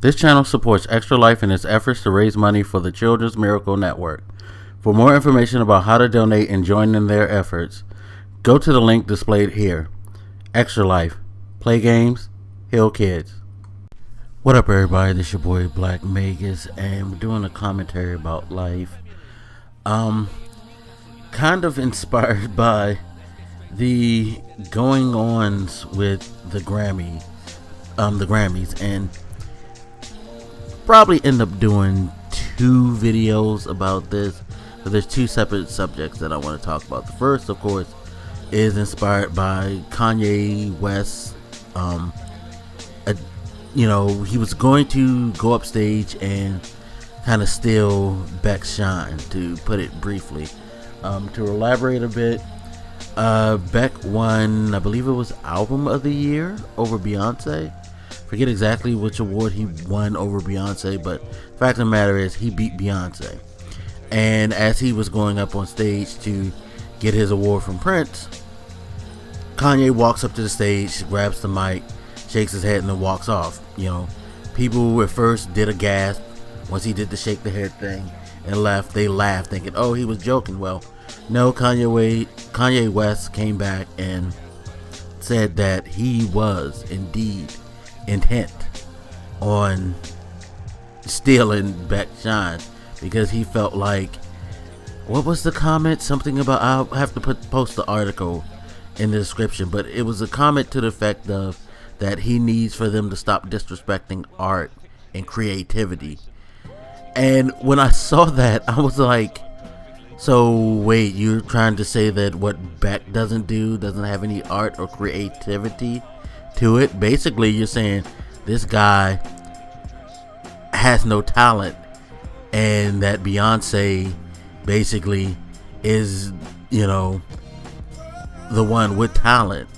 This channel supports Extra Life in its efforts to raise money for the Children's Miracle Network. For more information about how to donate and join in their efforts, go to the link displayed here. Extra Life. Play games, heal kids. What up, everybody? This your boy Black Magus, and we're doing a commentary about life. Kind of inspired by the going-ons with the Grammys, and probably end up doing 2 videos about this. But there's 2 separate subjects that I want to talk about. The first, of course, is inspired by Kanye West. He was going to go upstage and kind of steal Beck's shine, to put it briefly. To elaborate a bit, Beck won, I believe it was Album of the Year over Beyonce. Forget exactly which award he won over Beyonce, but the fact of the matter is he beat Beyonce. And as he was going up on stage to get his award from Prince, Kanye walks up to the stage, grabs the mic, shakes his head, and then walks off. People at first did a gasp once he did the shake the head thing and left. They laughed, thinking, oh, he was joking. Well, no, Kanye West came back and said that he was indeed intent on stealing Beck's shine, because he felt like, what was the comment? Something about, I'll have to post the article in the description, but it was a comment to the effect of that he needs for them to stop disrespecting art and creativity. And when I saw that, I was like, so wait, you're trying to say that what Beck doesn't have any art or creativity to it? Basically, you're saying this guy has no talent, and that Beyonce basically is, the one with talent.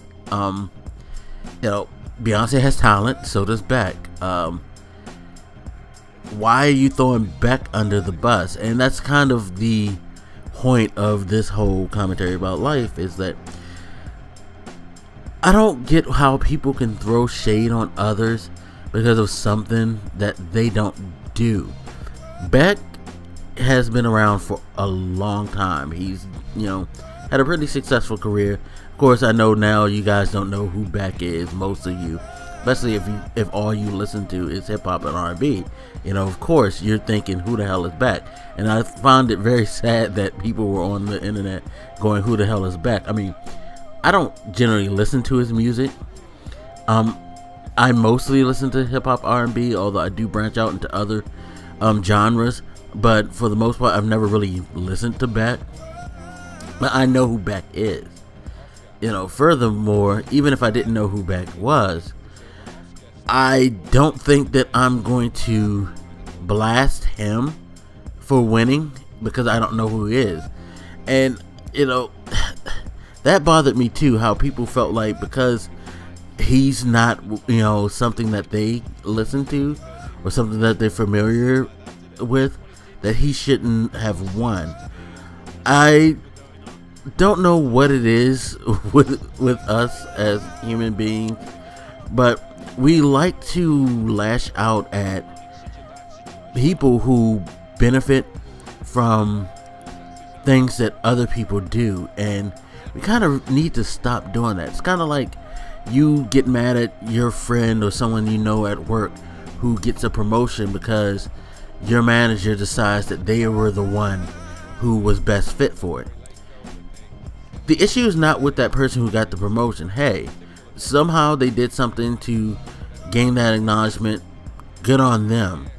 Beyonce has talent, so does Beck. Why are you throwing Beck under the bus? And that's kind of the point of this whole commentary about life, is that I don't get how people can throw shade on others because of something that they don't do. Beck has been around for a long time. He's, had a pretty successful career. Of course, I know now you guys don't know who Beck is, most of you, especially if all you listen to is hip hop and R&B. Of course, you're thinking, who the hell is Beck? And I found it very sad that people were on the internet going, who the hell is Beck? I mean, I don't generally listen to his music. I mostly listen to hip hop, R&B, although I do branch out into other genres. But for the most part, I've never really listened to Beck. But I know who Beck is. Furthermore, even if I didn't know who Beck was, I don't think that I'm going to blast him for winning because I don't know who he is. And, that bothered me too, how people felt like because he's not, something that they listen to or something that they're familiar with, that he shouldn't have won. I don't know what it is with us as human beings, but we like to lash out at people who benefit from things that other people do, and we kind of need to stop doing that. It's kind of like you get mad at your friend or someone at work who gets a promotion because your manager decides that they were the one who was best fit for it. The issue is not with that person who got the promotion. Hey, somehow they did something to gain that acknowledgement. Good on them.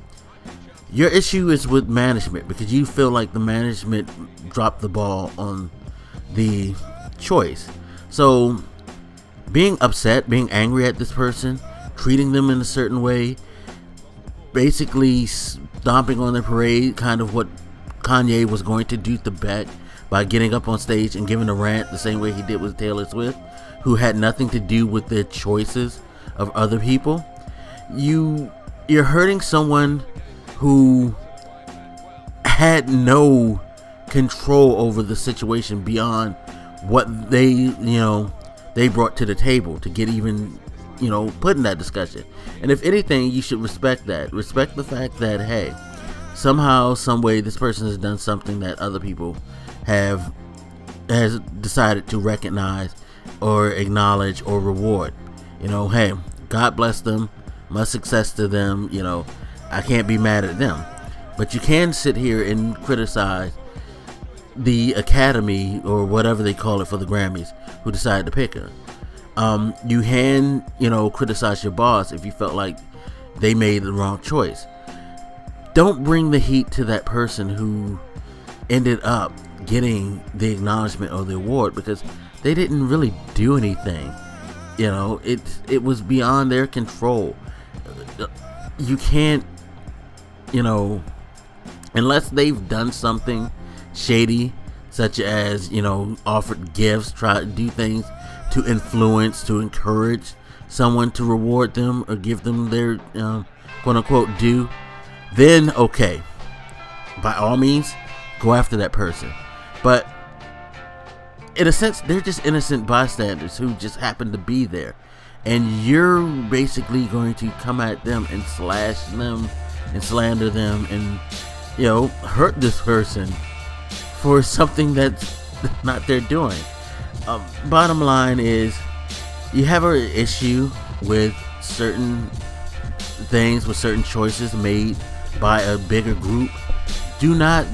Your issue is with management, because you feel like the management dropped the ball on the choice. So being upset, being angry at this person, treating them in a certain way, basically stomping on their parade, kind of what Kanye was going to do to Beck by getting up on stage and giving a rant the same way he did with Taylor Swift, who had nothing to do with the choices of other people. You're hurting someone who had no control over the situation beyond what they brought to the table to get even, put in that discussion. And if anything, you should respect that. Respect the fact that, hey, somehow, some way, this person has done something that other people has decided to recognize or acknowledge or reward. Hey, God bless them, much success to them. I can't be mad at them. But you can sit here and criticize the Academy or whatever they call it for the Grammys who decided to pick her. You can, criticize your boss if you felt like they made the wrong choice. Don't bring the heat to that person who ended up getting the acknowledgement or the award, because they didn't really do anything. It was beyond their control. You can't, unless they've done something shady, such as, offered gifts, try to do things to influence, to encourage someone to reward them or give them their quote unquote due, then okay, by all means, go after that person. But in a sense, they're just innocent bystanders who just happen to be there, and you're basically going to come at them and slash them and slander them and hurt this person for something that's not their doing. Bottom line is, you have an issue with certain things, with certain choices made by a bigger group. Do not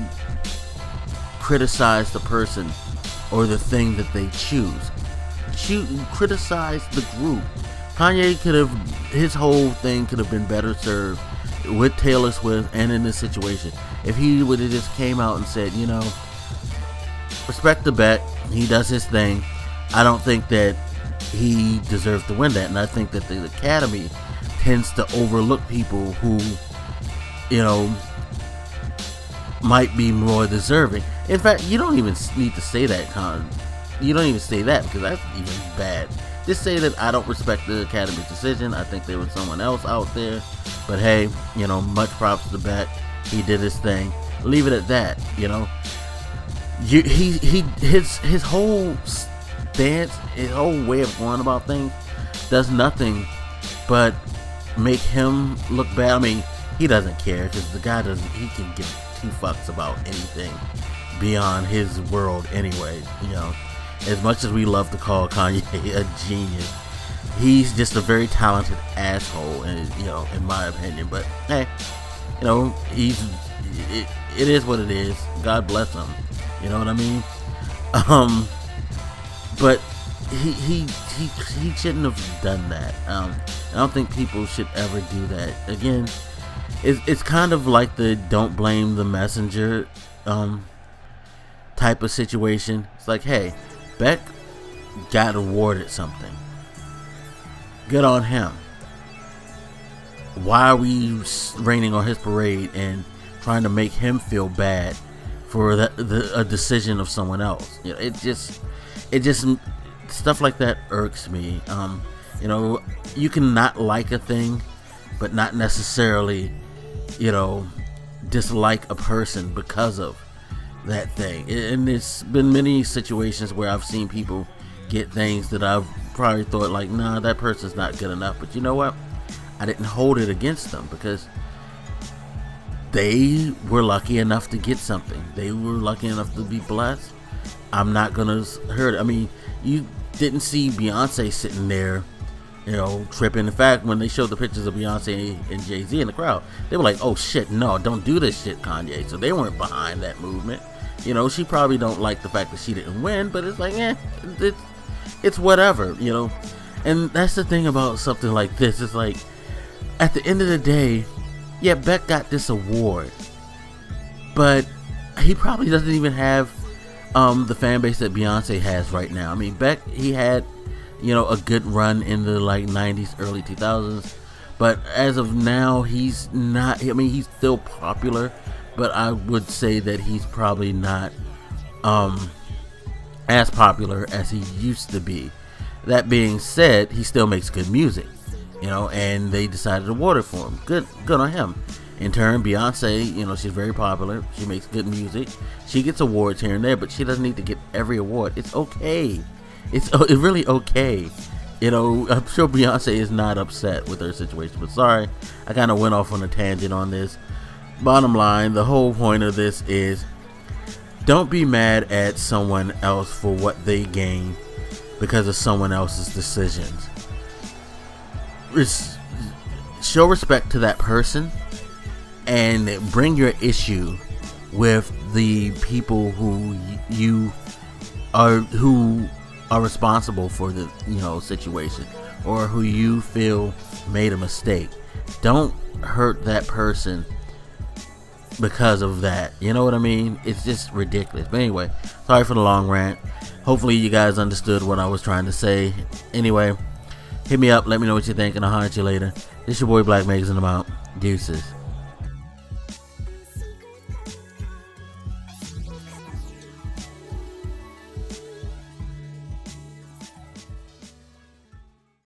criticize the person or the thing that they choose. Criticize the group. Kanye his whole thing could have been better served with Taylor Swift and in this situation if he would have just came out and said, respect the bet, he does his thing. I don't think that he deserves to win that, and I think that the Academy tends to overlook people who might be more deserving. In fact, you don't even need to say that, you don't even say that, because that's even bad. Just say that I don't respect the Academy's decision. I think there was someone else out there, but hey, much props to Beck. He did his thing. Leave it at that. His whole stance, his whole way of going about things, does nothing but make him look bad. I mean, he doesn't care, because the guy doesn't. He can give two fucks about anything beyond his world anyway. As much as we love to call Kanye a genius, he's just a very talented asshole, and in my opinion. But hey, it is what it is. God bless him. You know what I mean? But he shouldn't have done that. I don't think people should ever do that again. It's kind of like the don't blame the messenger type of situation. It's like, hey, Beck got awarded something. Good on him. Why are we raining on his parade and trying to make him feel bad for a decision of someone else? It just stuff like that irks me. You can not like a thing, but not necessarily, dislike a person because of that thing. And there's been many situations where I've seen people get things that I've probably thought like, nah, that person's not good enough. But you know what? I didn't hold it against them, because they were lucky enough to get something. They were lucky enough to be blessed. I'm not gonna hurt it. I mean, you didn't see Beyonce sitting there, tripping. In fact, when they showed the pictures of Beyonce and Jay-Z in the crowd, they were like, oh shit, no, don't do this shit, Kanye. So they weren't behind that movement. She probably don't like the fact that she didn't win, but it's like, it's whatever, And that's the thing about something like this. It's like, at the end of the day, yeah, Beck got this award, but he probably doesn't even have the fan base that Beyonce has right now. I mean, Beck, he had, a good run in the 90s, early 2000s, but as of now, he's not. I mean, he's still popular, but I would say that he's probably not as popular as he used to be. That being said, he still makes good music, and they decided to award it for him. Good on him. In turn, Beyonce, she's very popular. She makes good music. She gets awards here and there, but she doesn't need to get every award. It's okay. It's really okay You know, I'm sure Beyonce is not upset with her situation, but sorry, I kind of went off on a tangent on this. Bottom line, the whole point of this is don't be mad at someone else for what they gain because of someone else's decisions. Show respect to that person and bring your issue with the people who are responsible for the situation, or who you feel made a mistake. Don't hurt that person because of that. You know what I mean? It's just ridiculous. But anyway, sorry for the long rant. Hopefully you guys understood what I was trying to say. Anyway, hit me up, let me know what you think, and I'll holler at you later. This your boy Black Megas, and I'm out. Deuces.